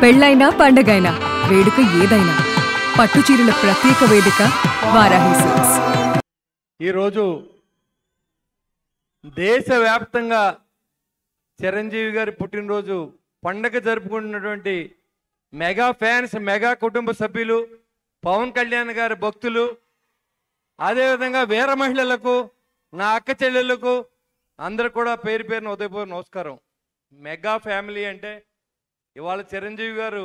పెళ్ళైనా పండగైనా వేడుక ఏదైనా పట్టుచీరల ప్రత్యేక వేదిక వారాహి సిల్క్స్. ఈరోజు దేశవ్యాప్తంగా చిరంజీవి గారి పుట్టినరోజు పండగ జరుపుకుంటున్నటువంటి మెగా ఫ్యాన్స్, మెగా కుటుంబ సభ్యులు, పవన్ కళ్యాణ్ గారి భక్తులు, అదేవిధంగా వీర మహిళలకు, నా అక్క చెల్లెళ్ళకు అందరూ కూడా పేరు పేరున ఉదయపూర్వ నమస్కారం. మెగా ఫ్యామిలీ అంటే ఇవాళ చిరంజీవి గారు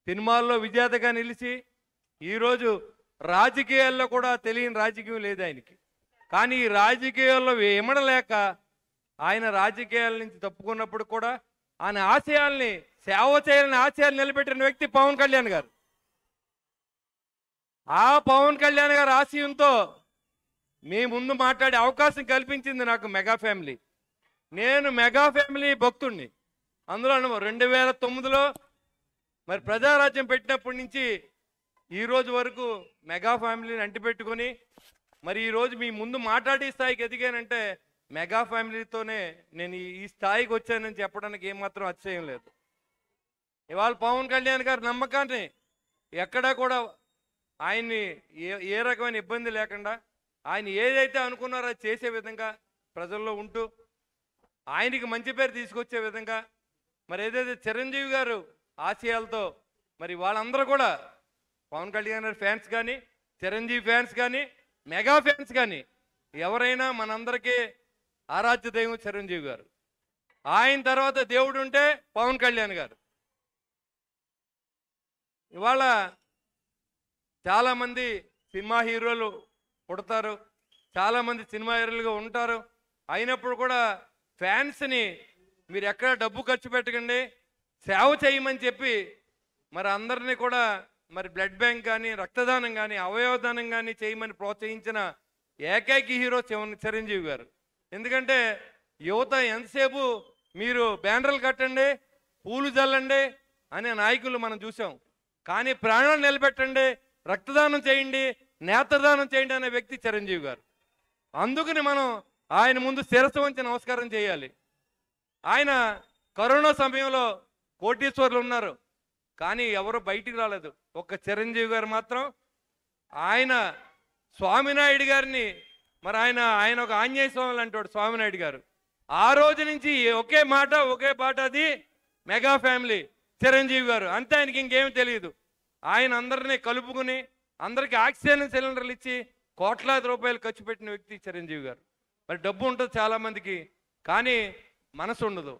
సినిమాల్లో విజేతగా నిలిచి ఈరోజు రాజకీయాల్లో కూడా తెలియని రాజకీయం లేదు ఆయనకి. కానీ ఈ రాజకీయాల్లో ఇమడలేక ఆయన రాజకీయాల నుంచి తప్పుకున్నప్పుడు కూడా ఆయన ఆశయాల్ని, సేవ చేయాలని ఆశయాలు నిలబెట్టిన వ్యక్తి పవన్ కళ్యాణ్ గారు. ఆ పవన్ కళ్యాణ్ గారి ఆశయంతో మీ ముందు మాట్లాడే అవకాశం కల్పించింది నాకు మెగా ఫ్యామిలీ. నేను మెగా ఫ్యామిలీ భక్తుడిని. అందులో 2009లో మరి ప్రజారాజ్యం పెట్టినప్పటి నుంచి ఈరోజు వరకు మెగా ఫ్యామిలీని అంటిపెట్టుకొని మరి ఈరోజు మీ ముందు మాట్లాడే స్థాయికి ఎదిగానంటే మెగా ఫ్యామిలీతోనే నేను ఈ స్థాయికి వచ్చానని చెప్పడానికి ఏమాత్రం అతిశయం లేదు. ఇవాళ పవన్ కళ్యాణ్ గారి నమ్మకాన్ని ఎక్కడా కూడా ఆయన్ని ఏ రకమైన ఇబ్బంది లేకుండా ఆయన ఏదైతే అనుకున్నారో అది చేసే విధంగా ప్రజల్లో ఉంటూ ఆయనకి మంచి పేరు తీసుకొచ్చే విధంగా మరి ఏదైతే చిరంజీవి గారు ఆశయాలతో మరి వాళ్ళందరూ కూడా పవన్ కళ్యాణ్ గారి ఫ్యాన్స్ కానీ, చిరంజీవి ఫ్యాన్స్ కానీ, మెగా ఫ్యాన్స్ కానీ ఎవరైనా మనందరికీ ఆరాధ్య దైవం చిరంజీవి గారు. ఆయన తర్వాత దేవుడు ఉంటే పవన్ కళ్యాణ్ గారు. ఇవాళ చాలామంది సినిమా హీరోలు పుడతారు, చాలామంది సినిమా హీరోలుగా ఉంటారు. అయినప్పుడు కూడా ఫ్యాన్స్ని మీరు ఎక్కడ డబ్బు ఖర్చు పెట్టకండి, సేవ చేయమని చెప్పి మరి అందరినీ కూడా మరి బ్లడ్ బ్యాంక్ కానీ, రక్తదానం కానీ, అవయవదానం కానీ చేయమని ప్రోత్సహించిన ఏకైక హీరో చిరంజీవి గారు. ఎందుకంటే యువత ఎంతసేపు మీరు బ్యానర్లు కట్టండి, పూలు చల్లండి అనే నాయకులు మనం చూసాం. కానీ ప్రాణాలు నిలబెట్టండి, రక్తదానం చేయండి, నేత్రదానం చేయండి అనే వ్యక్తి చిరంజీవి గారు. అందుకని మనం ఆయన ముందు శిరస్సు వంచి నమస్కారం చేయాలి. ఆయన కరోనా సమయంలో కోటీశ్వర్లు ఉన్నారు, కానీ ఎవరు బయటికి రాలేదు. ఒక్క చిరంజీవి గారు మాత్రం ఆయన స్వామినాయుడు గారిని మరి ఆయన ఒక ఆంజనేయ స్వామి అంటాడు స్వామినాయుడు గారు. ఆ రోజు నుంచి ఒకే మాట ఒకే పాట, అది మెగా ఫ్యామిలీ చిరంజీవి గారు. అంతే, ఆయనకి ఇంకేం తెలియదు. ఆయన అందరినీ కలుపుకుని అందరికీ ఆక్సిజన్ సిలిండర్లు ఇచ్చి కోట్లాది రూపాయలు ఖర్చు పెట్టిన వ్యక్తి చిరంజీవి గారు. మరి డబ్బు ఉంటుంది చాలామందికి, కానీ మనసు ఉండదు.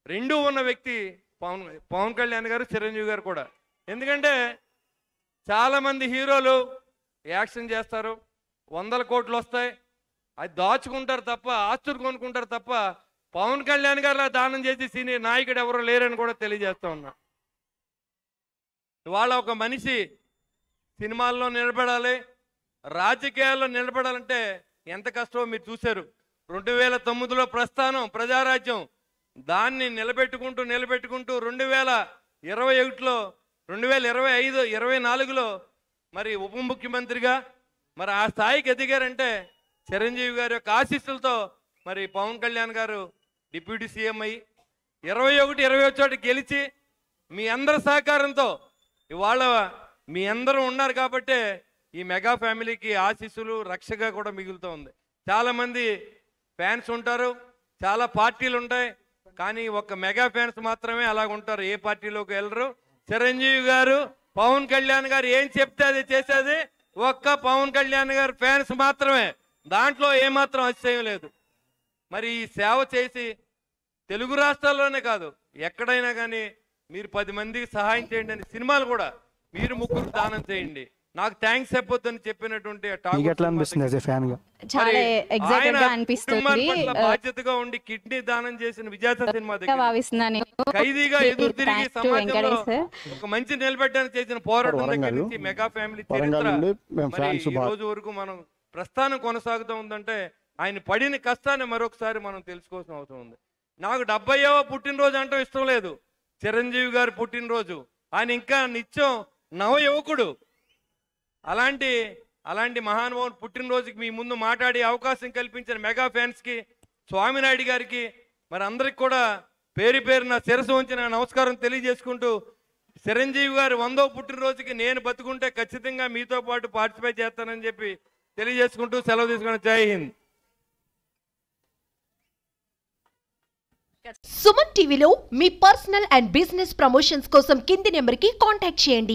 రెండూ ఉన్న వ్యక్తి పవన్ కళ్యాణ్ గారు, చిరంజీవి గారు కూడా. ఎందుకంటే చాలామంది హీరోలు యాక్షన్ చేస్తారు, 100 కోట్లు వస్తాయి, అది దాచుకుంటారు తప్ప, ఆస్తులు కొనుక్కుంటారు తప్ప పవన్ కళ్యాణ్ గారు దానం చేసి సీనియర్ నాయకుడు ఎవరు లేరని కూడా తెలియజేస్తా ఉన్నా. ఇవాళ ఒక మనిషి సినిమాల్లో నిలబడాలి, రాజకీయాల్లో నిలబడాలంటే ఎంత కష్టమో మీరు చూశారు. 2009లో ప్రస్థానం, ప్రజారాజ్యం, దాన్ని నిలబెట్టుకుంటూ 2021లో 2025, 24లో మరి ఉప ముఖ్యమంత్రిగా మరి ఆ స్థాయికి ఎదిగారంటే చిరంజీవి గారి యొక్క ఆశీస్సులతో. మరి పవన్ కళ్యాణ్ గారు డిప్యూటీ సీఎం అయ్యి 21, 28 గెలిచి మీ అందరి సహకారంతో ఇవాళ మీ అందరూ ఉన్నారు కాబట్టే ఈ మెగా ఫ్యామిలీకి ఆశీస్సులు, రక్షగా కూడా మిగులుతూ ఉంది. చాలామంది ఫ్యాన్స్ ఉంటారు, చాలా పార్టీలు ఉంటాయి, కానీ ఒక్క మెగా ఫ్యాన్స్ మాత్రమే అలాగ ఉంటారు, ఏ పార్టీలోకి వెళ్ళరు. చిరంజీవి గారు, పవన్ కళ్యాణ్ గారు ఏం చెప్తే అది చేసేది ఒక్క పవన్ కళ్యాణ్ గారు ఫ్యాన్స్ మాత్రమే. దాంట్లో ఏమాత్రం అతిశయం లేదు. మరి ఈ సేవ చేసి తెలుగు రాష్ట్రాల్లోనే కాదు, ఎక్కడైనా కానీ మీరు 10 మందికి సహాయం చేయండి అని సినిమాలు కూడా మీరు 3 దానం చేయండి, నాకు థ్యాంక్స్ చెప్పొద్దని చెప్పినటువంటి బాధ్యతగా ఉండి కిడ్నీ దానం చేసిన విజేత సినిమా దగ్గర ఖైదీగా ఎదురు తిరిగి సమాజంలో ఒక మంచి నిలబెట్టడానికి చేసిన పోరాటం దగ్గర నుంచి మెగా ఫ్యామిలీ చరిత్ర ఈ రోజు వరకు మనం ప్రస్థానం కొనసాగుతూ ఉందంటే ఆయన పడిన కష్టాన్ని మరొకసారి మనం తెలుసుకోవాల్సిన అవసరం ఉంది. నాకు 70వ పుట్టినరోజు అంటూ ఇష్టం లేదు. చిరంజీవి గారి పుట్టినరోజు, ఆయన ఇంకా నిత్యం నవ యువకుడు. అలాంటి మహానుభావుని పుట్టినరోజుకి మీ ముందు మాట్లాడే అవకాశం కల్పించిన మెగా ఫ్యాన్స్కి, స్వామినాయుడు గారికి మరి అందరికి కూడా పేరు పేరున శిరస్సు వంచిన నమస్కారం తెలియజేసుకుంటూ చిరంజీవి గారు 100వ పుట్టినరోజుకి నేను బతుకుంటే ఖచ్చితంగా మీతో పాటు పార్టిసిపేట్ చేస్తానని చెప్పి తెలియజేసుకుంటూ సెలవు తీసుకుని జై హింద్. సుమన్ టీవీలో మీ పర్సనల్ అండ్ బిజినెస్ ప్రమోషన్స్ కోసం కింది నెంబర్కి కాంటాక్ట్ చేయండి.